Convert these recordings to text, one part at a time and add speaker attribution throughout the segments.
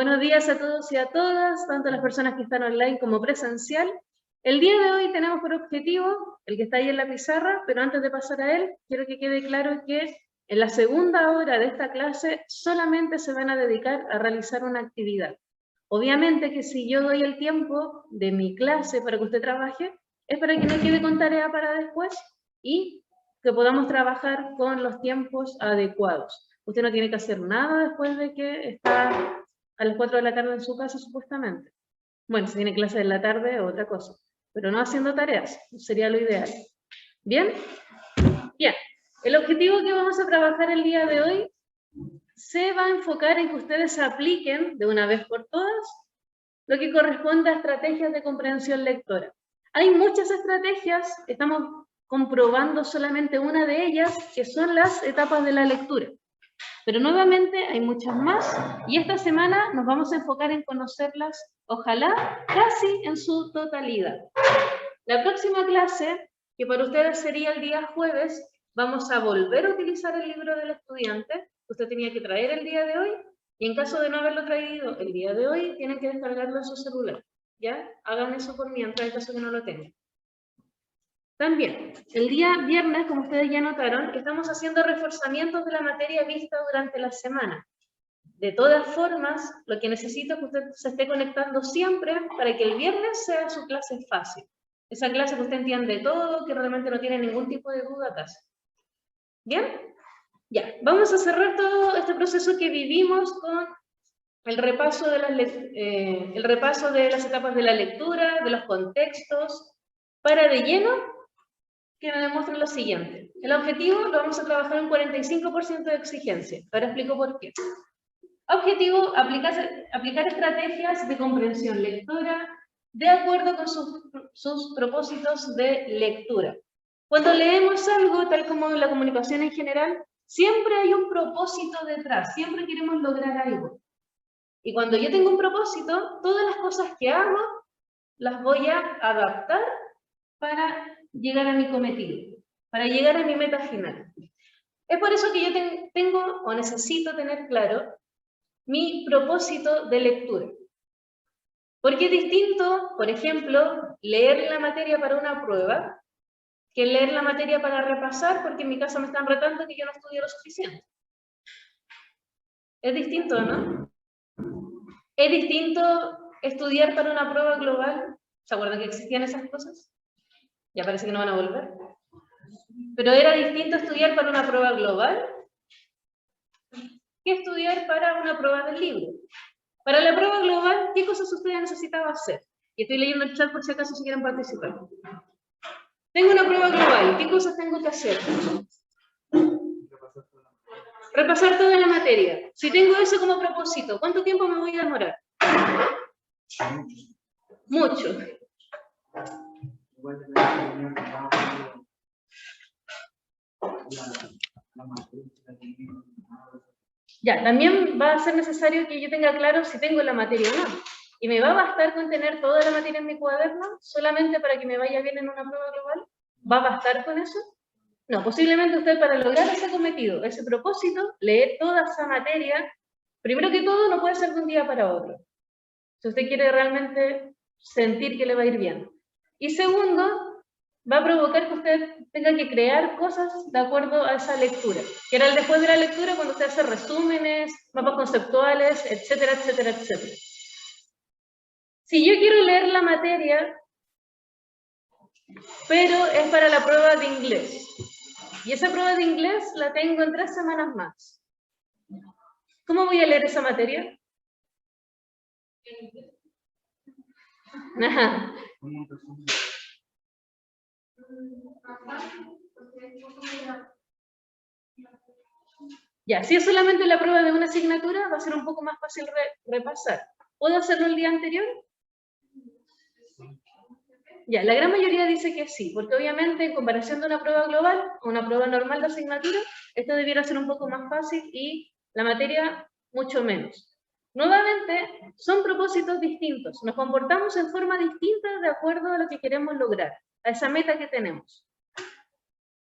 Speaker 1: Buenos días a todos y a todas, tanto las personas que están online como presencial. El día de hoy tenemos por objetivo, el que está ahí en la pizarra, pero antes de pasar a él, quiero que quede claro que en la segunda hora de esta clase solamente se van a dedicar a realizar una actividad. Obviamente que si yo doy el tiempo de mi clase para que usted trabaje, es para que no quede con tarea para después y que podamos trabajar con los tiempos adecuados. Usted no tiene que hacer nada después de que está a las 4 de la tarde en su casa, supuestamente. Bueno, si tiene clase en la tarde, otra cosa. Pero no haciendo tareas, sería lo ideal. ¿Bien? Bien. El objetivo que vamos a trabajar el día de hoy se va a enfocar en que ustedes apliquen, de una vez por todas, lo que corresponde a estrategias de comprensión lectora. Hay muchas estrategias, estamos comprobando solamente una de ellas, que son las etapas de la lectura. Pero nuevamente hay muchas más y esta semana nos vamos a enfocar en conocerlas, ojalá casi en su totalidad. La próxima clase, que para ustedes sería el día jueves, vamos a volver a utilizar el libro del estudiante. Usted tenía que traer el día de hoy y en caso de no haberlo traído el día de hoy, tienen que descargarlo en su celular. ¿Ya? Hagan eso por mientras, en caso de que no lo tengan. También, el día viernes, como ustedes ya notaron, estamos haciendo reforzamientos de la materia vista durante la semana. De todas formas, lo que necesito es que usted se esté conectando siempre para que el viernes sea su clase fácil. Esa clase que usted entiende todo, que realmente no tiene ningún tipo de duda casi. ¿Bien? Ya, vamos a cerrar todo este proceso que vivimos con el repaso de las etapas de la lectura, de los contextos, para de lleno que me demuestre lo siguiente. El objetivo lo vamos a trabajar en 45% de exigencia. Ahora explico por qué. Objetivo, aplicar estrategias de comprensión lectora de acuerdo con sus propósitos de lectura. Cuando leemos algo, tal como en la comunicación en general, siempre hay un propósito detrás, siempre queremos lograr algo. Y cuando yo tengo un propósito, todas las cosas que hago las voy a adaptar para llegar a mi cometido, para llegar a mi meta final. Es por eso que yo tengo o necesito tener claro mi propósito de lectura. Porque es distinto, por ejemplo, leer la materia para una prueba que leer la materia para repasar, porque en mi caso me están retando que yo no estudio lo suficiente. Es distinto, ¿no? Es distinto estudiar para una prueba global. ¿Se acuerdan que existían esas cosas? Ya parece que no van a volver. Pero era distinto estudiar para una prueba global que estudiar para una prueba del libro. Para la prueba global, ¿qué cosas ustedes necesitaban hacer? Y estoy leyendo el chat por si acaso si quieren participar. Tengo una prueba global, ¿qué cosas tengo que hacer? Repasar toda la materia. Si tengo eso como propósito, ¿cuánto tiempo me voy a demorar? Mucho. Ya, también va a ser necesario que yo tenga claro si tengo la materia o no. ¿Y me va a bastar con tener toda la materia en mi cuaderno solamente para que me vaya bien en una prueba global? ¿Va a bastar con eso? No, posiblemente usted para lograr ese cometido, ese propósito, leer toda esa materia, primero que todo no puede ser de un día para otro. Si usted quiere realmente sentir que le va a ir bien. Y segundo, va a provocar que usted tenga que crear cosas de acuerdo a esa lectura. Que era el después de la lectura cuando usted hace resúmenes, mapas conceptuales, etcétera, etcétera, etcétera. Si yo quiero leer la materia, pero es para la prueba de inglés, y esa prueba de inglés la tengo en 3 semanas más, ¿cómo voy a leer esa materia? Ajá. Ya, si es solamente la prueba de una asignatura, va a ser un poco más fácil repasar. ¿Puedo hacerlo el día anterior? Ya, la gran mayoría dice que sí, porque obviamente en comparación de una prueba global o una prueba normal de asignatura, esto debiera ser un poco más fácil y la materia mucho menos. Nuevamente, son propósitos distintos, nos comportamos en forma distinta de acuerdo a lo que queremos lograr, a esa meta que tenemos.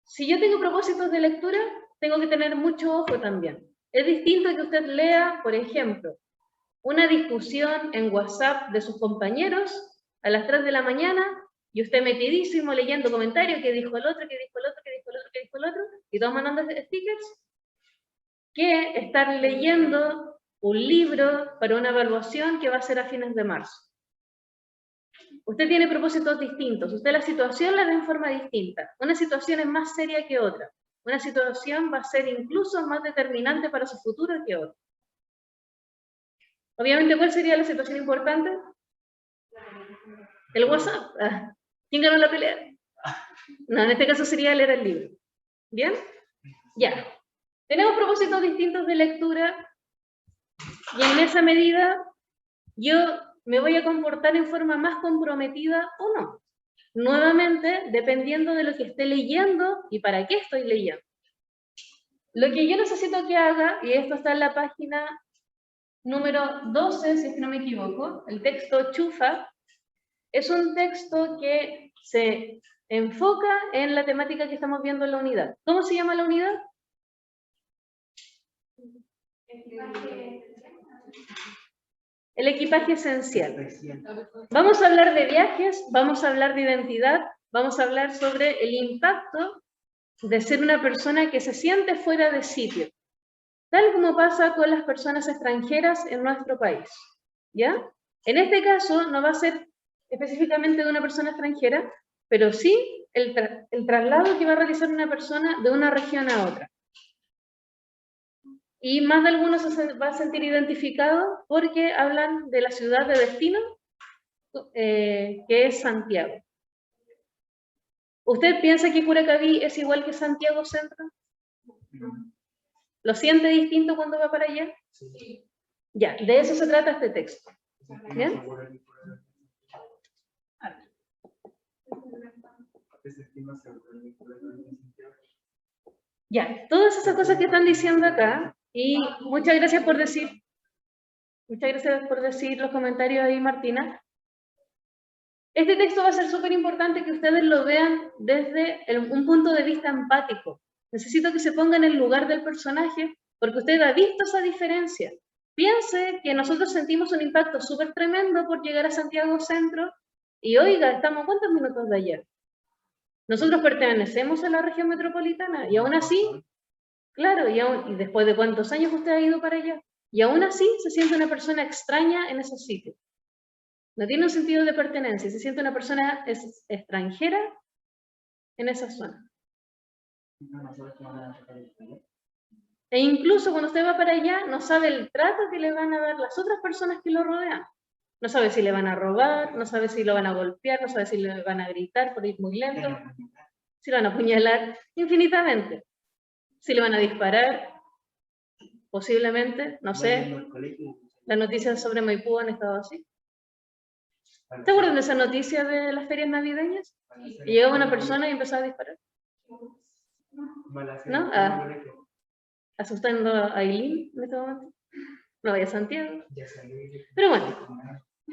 Speaker 1: Si yo tengo propósitos de lectura, tengo que tener mucho ojo también. Es distinto que usted lea, por ejemplo, una discusión en WhatsApp de sus compañeros a las 3 de la mañana y usted metidísimo leyendo comentarios, que dijo el otro, que dijo el otro, que dijo el otro, que dijo el otro, y todos mandando stickers, que estar leyendo un libro para una evaluación que va a ser a fines de marzo. Usted tiene propósitos distintos, usted la situación la ve en forma distinta. Una situación es más seria que otra. Una situación va a ser incluso más determinante para su futuro que otra. Obviamente, ¿cuál sería la situación importante? El WhatsApp. ¿Quién ganó la pelea? No, en este caso sería leer el libro. ¿Bien? Ya. Tenemos propósitos distintos de lectura y en esa medida yo me voy a comportar en forma más comprometida o no. Nuevamente, dependiendo de lo que esté leyendo y para qué estoy leyendo. Lo que yo necesito que haga, y esto está en la página número 12, si es que no me equivoco, el texto Chufa, es un texto que se enfoca en la temática que estamos viendo en la unidad. ¿Cómo se llama la unidad? El equipaje esencial. Vamos a hablar de viajes, vamos a hablar de identidad, vamos a hablar sobre el impacto de ser una persona que se siente fuera de sitio, tal como pasa con las personas extranjeras en nuestro país, ¿ya? En este caso no va a ser específicamente de una persona extranjera, pero sí el traslado que va a realizar una persona de una región a otra. Y más de algunos se va a sentir identificado porque hablan de la ciudad de destino, que es Santiago. ¿Usted piensa que Curacaví es igual que Santiago Centro? ¿Lo siente distinto cuando va para allá? Sí. Ya, de eso se trata este texto. ¿Bien? Ya, todas esas cosas que están diciendo acá, y muchas gracias por decir los comentarios ahí, Martina. Este texto va a ser súper importante que ustedes lo vean desde un punto de vista empático. Necesito que se pongan en el lugar del personaje, porque usted ha visto esa diferencia. Piense que nosotros sentimos un impacto súper tremendo por llegar a Santiago Centro, y oiga, ¿estamos cuántos minutos de allá? Nosotros pertenecemos a la región metropolitana, y aún así, claro, y después de cuántos años usted ha ido para allá, y aún así se siente una persona extraña en esos sitios. No tiene un sentido de pertenencia, se siente una persona extranjera en esa zona. E incluso cuando usted va para allá, no sabe el trato que le van a dar las otras personas que lo rodean. No sabe si le van a robar, no sabe si lo van a golpear, no sabe si le van a gritar por ir muy lento, si lo van a apuñalar infinitamente, si le van a disparar, posiblemente, no sé. Las noticias sobre Maipú han estado así. ¿Te acuerdas de esa noticia de las ferias navideñas? Y llegaba una persona y empezaba a disparar. ¿No? Asustando a Aileen en este momento. No vaya a Santiago. Pero bueno,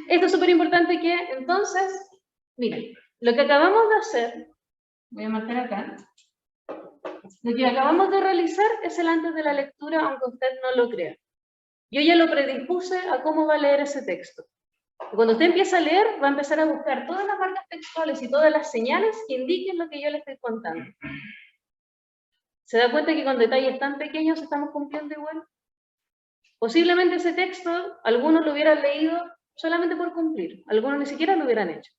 Speaker 1: esto es súper importante que entonces, miren, lo que acabamos de hacer, voy a marcar acá, lo que acabamos de realizar es el antes de la lectura, aunque usted no lo crea. Yo ya lo predispuse a cómo va a leer ese texto. Cuando usted empieza a leer, va a empezar a buscar todas las marcas textuales y todas las señales que indiquen lo que yo le estoy contando. ¿Se da cuenta que con detalles tan pequeños estamos cumpliendo igual? Posiblemente ese texto, algunos lo hubieran leído solamente por cumplir, algunos ni siquiera lo hubieran hecho.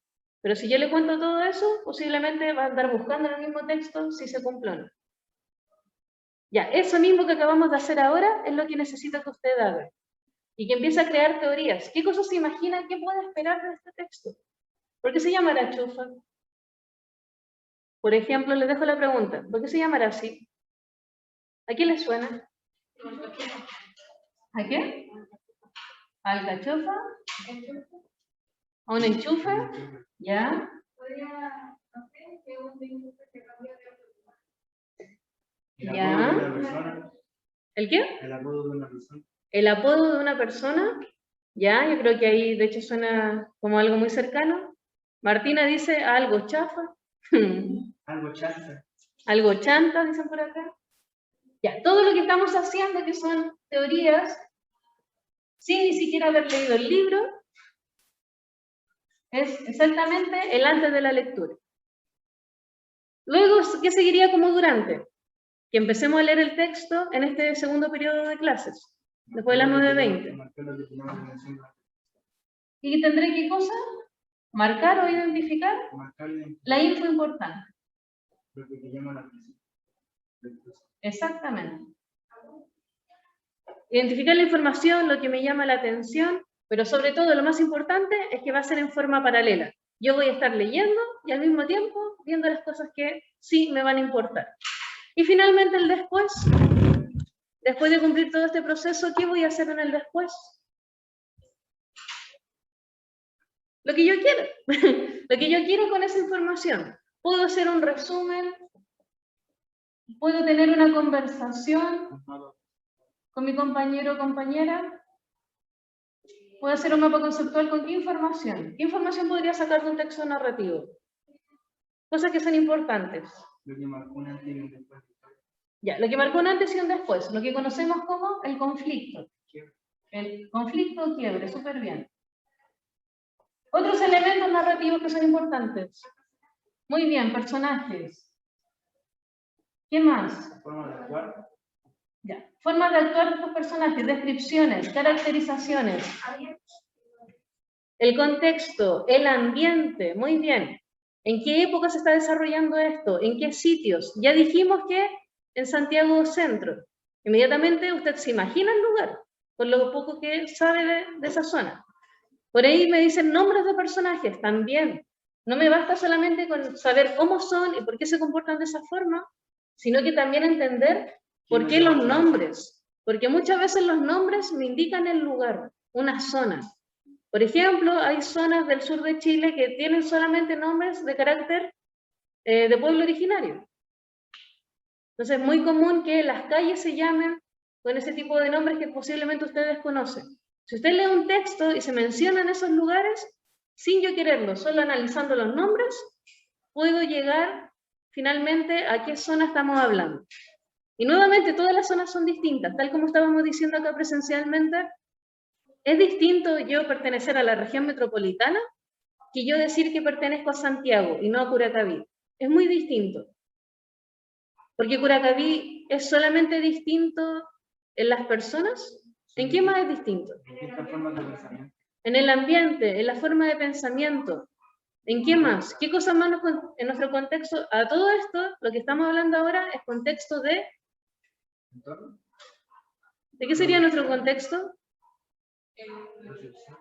Speaker 1: Pero si yo le cuento todo eso, posiblemente va a andar buscando en el mismo texto si se cumple o no. Ya, eso mismo que acabamos de hacer ahora es lo que necesito que usted haga. Y que empiece a crear teorías. ¿Qué cosas se imagina? ¿Qué puede esperar de este texto? ¿Por qué se llamará chufa? Por ejemplo, les dejo la pregunta. ¿Por qué se llamará así? ¿A quién le suena? ¿A qué? ¿A alcachofa? ¿A un enchufe? ¿Ya? ¿Ya? ¿El qué? El apodo de una persona. El apodo de una persona. Ya, yo creo que ahí de hecho suena como algo muy cercano. Martina dice algo chafa. Algo chanta. Algo chanta, dicen por acá. Ya, todo lo que estamos haciendo, que son teorías, sin ni siquiera haber leído el libro, es exactamente el antes de la lectura. Luego, ¿qué seguiría como durante? Que empecemos a leer el texto en este segundo periodo de clases, después de las 9:20. ¿Y tendré qué cosa? Marcar o identificar la info importante. Exactamente. Identificar la información, lo que me llama la atención, pero sobre todo lo más importante es que va a ser en forma paralela. Yo voy a estar leyendo y al mismo tiempo viendo las cosas que sí me van a importar. Y finalmente el después. Después de cumplir todo este proceso, ¿qué voy a hacer en el después? Lo que yo quiero. Lo que yo quiero con esa información. Puedo hacer un resumen, puedo tener una conversación con mi compañero o compañera, puedo hacer un mapa conceptual con qué información. ¿Qué información podría sacar de un texto narrativo? Cosas que son importantes.
Speaker 2: Lo que marcó un antes y un después.
Speaker 1: Ya, lo que marcó un antes y un después, lo que conocemos como el conflicto. El conflicto o quiebre, súper bien. Otros elementos narrativos que son importantes. Muy bien, personajes. ¿Qué más?
Speaker 2: Forma de actuar.
Speaker 1: Ya. Formas de actuar de estos personajes, descripciones, caracterizaciones. El contexto, el ambiente, muy bien. ¿En qué época se está desarrollando esto? ¿En qué sitios? Ya dijimos que en Santiago Centro. Inmediatamente usted se imagina el lugar, por lo poco que sabe de esa zona. Por ahí me dicen nombres de personajes, también. No me basta solamente con saber cómo son y por qué se comportan de esa forma, sino que también entender por qué los nombres. Porque muchas veces los nombres me indican el lugar, una zona. Por ejemplo, hay zonas del sur de Chile que tienen solamente nombres de carácter de pueblo originario. Entonces es muy común que las calles se llamen con ese tipo de nombres que posiblemente ustedes conocen. Si usted lee un texto y se mencionan esos lugares, sin yo quererlo, solo analizando los nombres, puedo llegar finalmente a qué zona estamos hablando. Y nuevamente, todas las zonas son distintas, tal como estábamos diciendo acá presencialmente. Es distinto yo pertenecer a la región metropolitana que yo decir que pertenezco a Santiago y no a Curacaví. Es muy distinto. Porque Curacaví es solamente distinto en las personas. ¿En qué más es distinto? En el ambiente, en la forma de pensamiento. ¿En qué más? ¿Qué cosas más en nuestro contexto? A todo esto, lo que estamos hablando ahora es contexto de... ¿De qué sería nuestro contexto?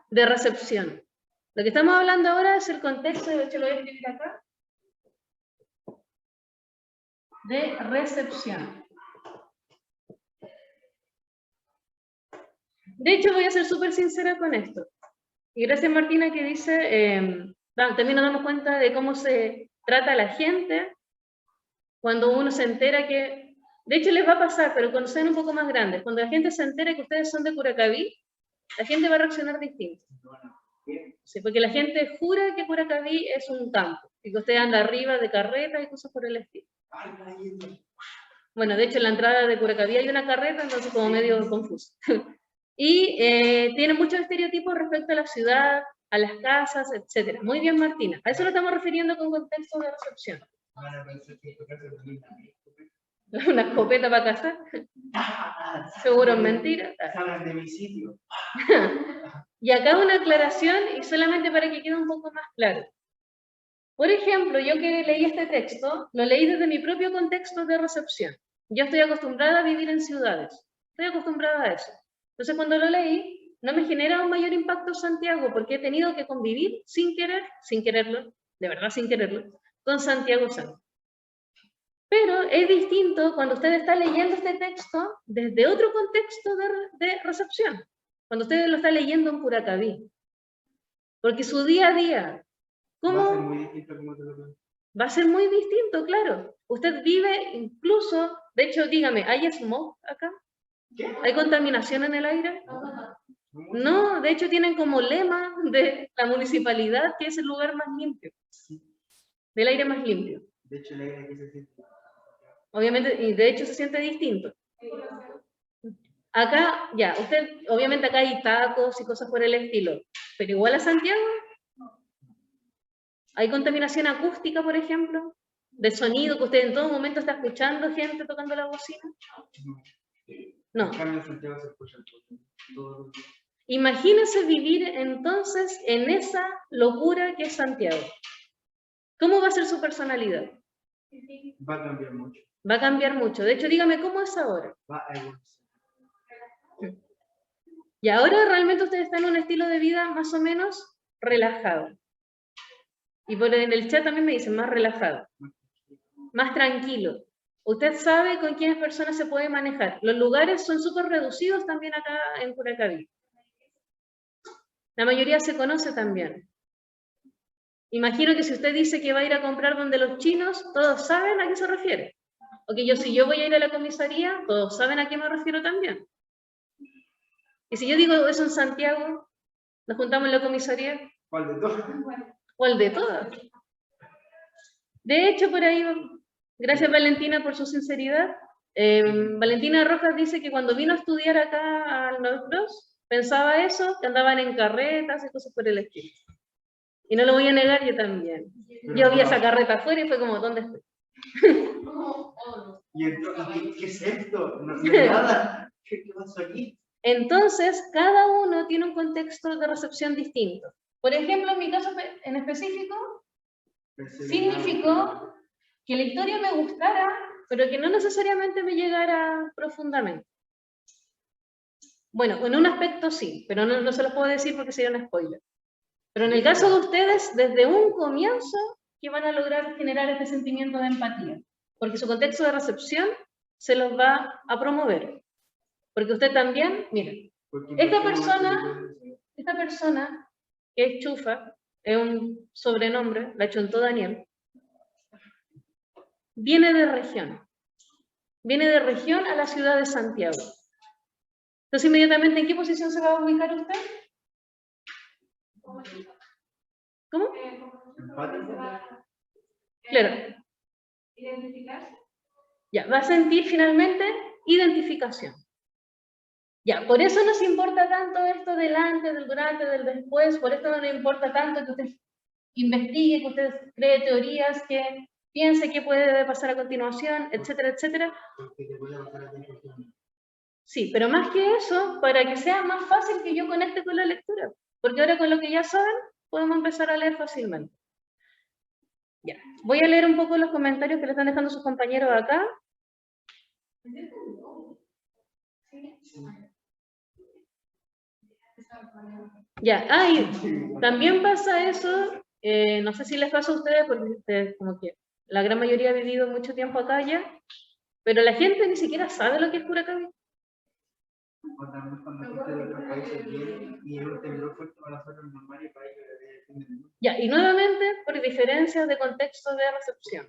Speaker 1: De recepción. Lo que estamos hablando ahora es el contexto, de hecho lo voy a escribir acá, de recepción. De hecho, voy a ser súper sincera con esto. Y gracias Martina que dice, también nos damos cuenta de cómo se trata a la gente cuando uno se entera que, de hecho les va a pasar, pero cuando sean un poco más grandes, cuando la gente se entera que ustedes son de Curacaví, la gente va a reaccionar distinto. Sí, porque la gente jura que Curacaví es un campo, y que usted anda arriba de carreta y cosas por el estilo. Bueno, de hecho en la entrada de Curacaví hay una carreta, entonces como medio confuso. Y tiene muchos estereotipos respecto a la ciudad, a las casas, etc. Muy bien, Martina. A eso lo estamos refiriendo con contexto de recepción. ¿Una escopeta para cazar? Seguro es mentira.
Speaker 2: De mi sitio.
Speaker 1: Y acá una aclaración, y solamente para que quede un poco más claro. Por ejemplo, yo que leí este texto, lo leí desde mi propio contexto de recepción. Yo estoy acostumbrada a vivir en ciudades. Estoy acostumbrada a eso. Entonces, cuando lo leí, no me genera un mayor impacto Santiago, porque he tenido que convivir sin quererlo, de verdad sin quererlo, con Santiago Centro. Pero es distinto cuando usted está leyendo este texto desde otro contexto de recepción. Cuando usted lo está leyendo en Curacaví. Porque su día a día, ¿cómo?
Speaker 2: Va a ser muy distinto como te lo veo.
Speaker 1: Va a ser muy distinto, claro. Usted vive incluso, de hecho, dígame, ¿hay smog acá?
Speaker 2: ¿Qué?
Speaker 1: ¿Hay contaminación en el aire? No, de hecho tienen como lema de la municipalidad que es el lugar más limpio, del aire más limpio.
Speaker 2: De hecho, el aire aquí se siente.
Speaker 1: Obviamente, y de hecho se siente distinto. Acá, ya, usted, obviamente acá hay tacos y cosas por el estilo, pero igual a Santiago, ¿hay contaminación acústica, por ejemplo? ¿De sonido que usted en todo momento está escuchando gente tocando la bocina? No.
Speaker 2: En cambio, en Santiago se escucha todos los días.
Speaker 1: Imagínese vivir entonces en esa locura que es Santiago. ¿Cómo va a ser su personalidad?
Speaker 2: Va a cambiar mucho.
Speaker 1: Va a cambiar mucho. De hecho, dígame, ¿cómo es ahora?
Speaker 2: Va a evolucionar.
Speaker 1: Y ahora realmente usted está en un estilo de vida más o menos relajado. Y por en el chat también me dicen más relajado, más tranquilo. Usted sabe con quiénes personas se puede manejar. Los lugares son súper reducidos también acá en Curacaví. La mayoría se conoce también. Imagino que si usted dice que va a ir a comprar donde los chinos, todos saben a qué se refiere. O que si yo voy a ir a la comisaría, todos saben a qué me refiero también. Y si yo digo eso en Santiago, nos juntamos en la comisaría.
Speaker 2: ¿Cuál de todos?
Speaker 1: ¿Cuál de todas? De hecho, por ahí, gracias Valentina por su sinceridad. Valentina Rojas dice que cuando vino a estudiar acá al Norcross, pensaba eso, que andaban en carretas y cosas por el estilo. Y no lo voy a negar, yo también. Yo vi esa carreta afuera y fue como, ¿dónde estoy?
Speaker 2: ¿Y entonces, qué es esto? No hay nada. ¿Qué pasó aquí?
Speaker 1: Entonces, cada uno tiene un contexto de recepción distinto. Por ejemplo, en mi caso en específico, significó que la historia me gustara, pero que no necesariamente me llegara profundamente. Bueno, en un aspecto sí, pero no se los puedo decir porque sería un spoiler. Pero en el caso de ustedes, desde un comienzo, que van a lograr generar este sentimiento de empatía, porque su contexto de recepción se los va a promover. Porque usted también, miren, esta persona que es Chufa, es un sobrenombre, la chuntó Daniel, viene de región a la ciudad de Santiago. Entonces, inmediatamente, ¿en qué posición se va a ubicar usted? ¿Cómo? Claro. ¿Identificarse? Ya, va a sentir finalmente identificación. Ya, por eso nos importa tanto esto del antes, del durante, del después, por eso no le importa tanto que usted investigue, que usted cree teorías, que piense qué puede pasar a continuación, etcétera, etcétera. Sí, pero más que eso, para que sea más fácil que yo conecte con la lectura, porque ahora con lo que ya saben, podemos empezar a leer fácilmente. Ya, voy a leer un poco los comentarios que le están dejando sus compañeros acá. Ya, y también pasa eso, no sé si les pasa a ustedes, porque ustedes como que la gran mayoría ha vivido mucho tiempo acá ya, pero la gente ni siquiera sabe lo que es Curacaví. Ya, y nuevamente por diferencias de contexto de recepción.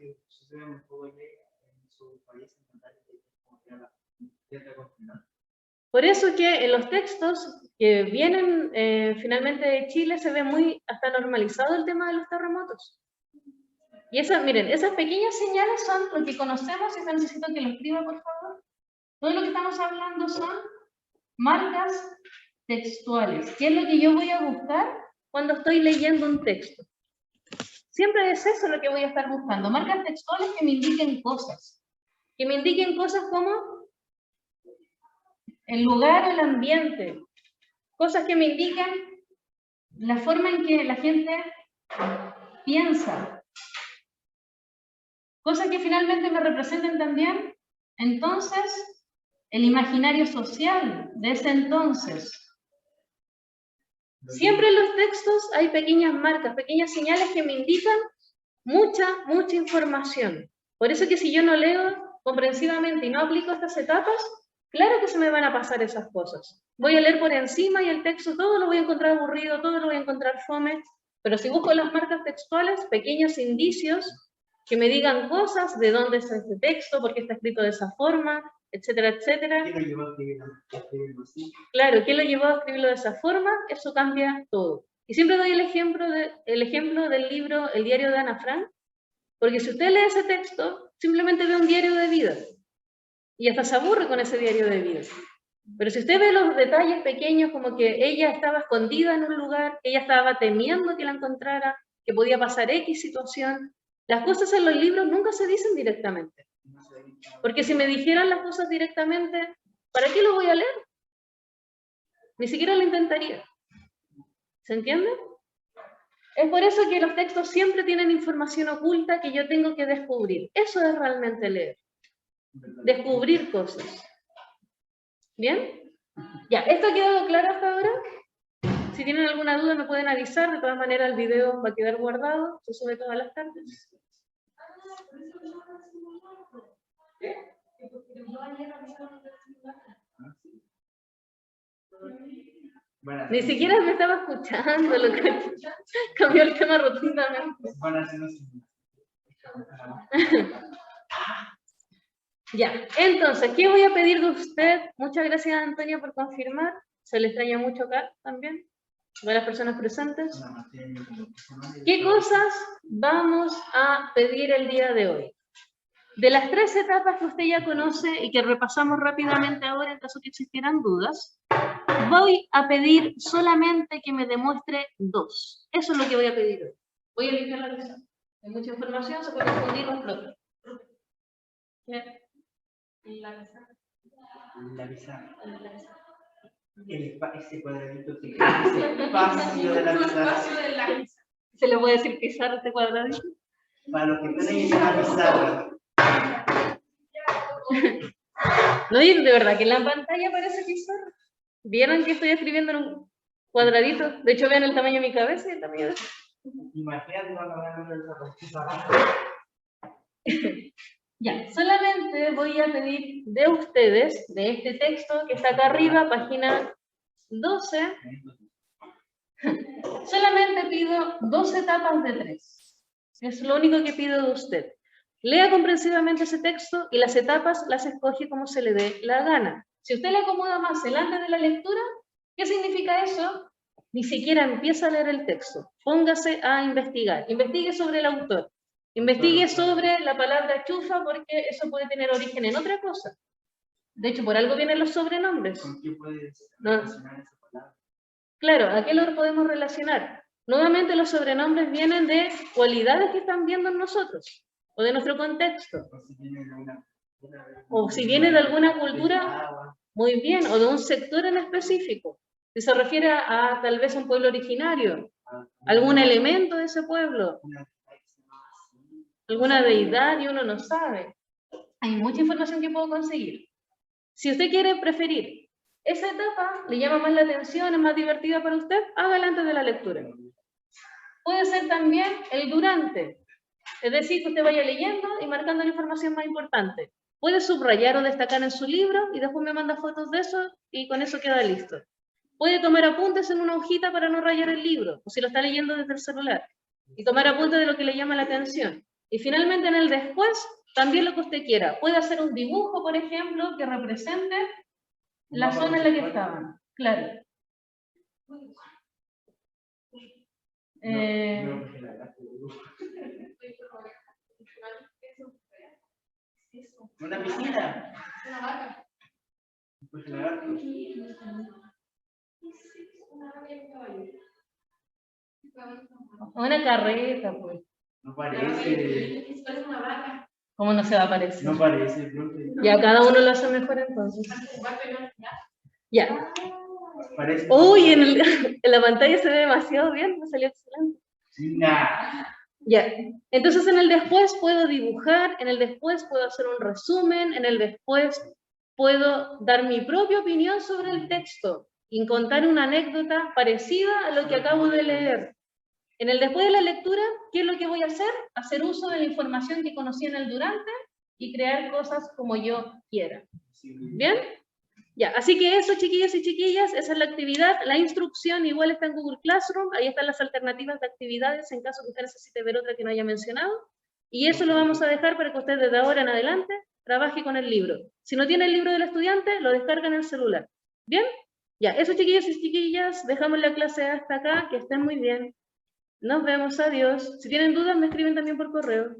Speaker 1: Por eso que en los textos que vienen finalmente de Chile se ve muy hasta normalizado el tema de los terremotos. Y esas, miren, esas pequeñas señales son lo que conocemos, y necesito que lo escriba por favor. Todo lo que estamos hablando son marcas textuales. ¿Qué es lo que yo voy a buscar cuando estoy leyendo un texto? Siempre es eso lo que voy a estar buscando. Marcas textuales que me indiquen cosas. Que me indiquen cosas como el lugar o el ambiente. Cosas que me indican la forma en que la gente piensa. Cosas que finalmente me representen también, entonces, el imaginario social de ese entonces. Siempre en los textos hay pequeñas marcas, pequeñas señales que me indican mucha información. Por eso que si yo no leo comprensivamente y no aplico estas etapas, claro que se me van a pasar esas cosas. Voy a leer por encima y el texto todo lo voy a encontrar aburrido, todo lo voy a encontrar fome, pero si busco las marcas textuales, pequeños indicios que me digan cosas, de dónde es este texto, por qué está escrito de esa forma, etcétera, etcétera.
Speaker 2: ¿Qué lo llevó a escribirlo así?
Speaker 1: Claro, ¿qué lo llevó a escribirlo de esa forma? Eso cambia todo. Y siempre doy el ejemplo del libro El diario de Ana Frank, porque si usted lee ese texto, simplemente ve un diario de vida. Y hasta se aburre con ese diario de vida. Pero si usted ve los detalles pequeños, como que ella estaba escondida en un lugar, que ella estaba temiendo que la encontrara, que podía pasar X situación, las cosas en los libros nunca se dicen directamente. Porque si me dijeran las cosas directamente, ¿para qué lo voy a leer? Ni siquiera lo intentaría. ¿Se entiende? Es por eso que los textos siempre tienen información oculta que yo tengo que descubrir. Eso es realmente leer. Descubrir cosas. ¿Bien? Ya, ¿esto ha quedado claro hasta ahora? Si tienen alguna duda me pueden avisar. De todas maneras el video va a quedar guardado. Se sube todas las tardes. Ni siquiera me estaba escuchando, lo que cambió el tema rotundamente. Ya, entonces, ¿qué voy a pedir de usted? Muchas gracias, Antonia, por confirmar. Se le extraña mucho acá también, a las personas presentes. ¿Qué cosas vamos a pedir el día de hoy? De las 3 etapas que usted ya conoce y que repasamos rápidamente ahora en caso que existieran dudas, voy a pedir solamente que me demuestre 2. Eso es lo que voy a pedir hoy. Voy a limpiar la pizarra. Hay mucha información, se puede confundir con otro. La pizarra.
Speaker 2: La pizarra. Ese cuadradito que es el espacio de la pizarra.
Speaker 1: ¿Se le puede decir pizarra este cuadradito?
Speaker 2: Para los que están ahí en la pizarra.
Speaker 1: No, y de verdad que en la pantalla aparece pizarra. ¿Vieron que estoy escribiendo en un cuadradito? De hecho, vean el tamaño de mi cabeza y el tamaño de...
Speaker 2: Imagínate cuando vean la pizarra.
Speaker 1: Ya, solamente voy a pedir de ustedes, de este texto que está acá arriba, página 12, solamente pido 2 etapas de 3. Es lo único que pido de usted. Lea comprensivamente ese texto y las etapas las escoge como se le dé la gana. Si usted le acomoda más el antes de la lectura, ¿qué significa eso? Ni siquiera empieza a leer el texto. Póngase a investigar. Investigue sobre el autor. Investigue sobre la palabra chufa porque eso puede tener origen en otra cosa. De hecho, por algo vienen los sobrenombres.
Speaker 2: ¿Con qué puedes relacionar esa palabra?
Speaker 1: Claro, ¿a qué lo podemos relacionar? Nuevamente los sobrenombres vienen de cualidades que están viendo en nosotros o de nuestro contexto. O si viene de alguna cultura, muy bien, o de un sector en específico. Si se refiere a tal vez un pueblo originario, algún elemento de ese pueblo, alguna deidad y uno no sabe. Hay mucha información que puedo conseguir. Si usted quiere preferir esa etapa, le llama más la atención, es más divertida para usted, hágala antes de la lectura. Puede ser también el durante, es decir, que usted vaya leyendo y marcando la información más importante. Puede subrayar o destacar en su libro y después me manda fotos de eso y con eso queda listo. Puede tomar apuntes en una hojita para no rayar el libro, o si lo está leyendo desde el celular, y tomar apuntes de lo que le llama la atención. Y finalmente en el después, también lo que usted quiera. Puede hacer un dibujo, por ejemplo, que represente la zona en la que estaban. Claro.
Speaker 2: Una piscina.
Speaker 3: Una vaca.
Speaker 1: Una carreta, pues.
Speaker 2: No parece.
Speaker 3: Es una vaca.
Speaker 1: ¿Cómo no se va a parecer?
Speaker 2: No parece, profe.
Speaker 1: Ya, cada uno lo hace mejor entonces. Ya.
Speaker 2: Parece.
Speaker 1: Uy, en la pantalla se ve demasiado bien, me salió excelente.
Speaker 2: Nah.
Speaker 1: Ya. Entonces en el después puedo dibujar, en el después puedo hacer un resumen, en el después puedo dar mi propia opinión sobre el texto y contar una anécdota parecida a lo que acabo de leer. En el después de la lectura, ¿qué es lo que voy a hacer? Hacer uso de la información que conocí en el durante y crear cosas como yo quiera. ¿Bien? Ya, así que eso, chiquillos y chiquillas, esa es la actividad. La instrucción igual está en Google Classroom, ahí están las alternativas de actividades en caso que usted necesite ver otra que no haya mencionado. Y eso lo vamos a dejar para que usted desde ahora en adelante trabaje con el libro. Si no tiene el libro del estudiante, lo descarga en el celular. ¿Bien? Ya, eso, chiquillos y chiquillas, dejamos la clase hasta acá, que estén muy bien. Nos vemos, adiós. Si tienen dudas, me escriben también por correo.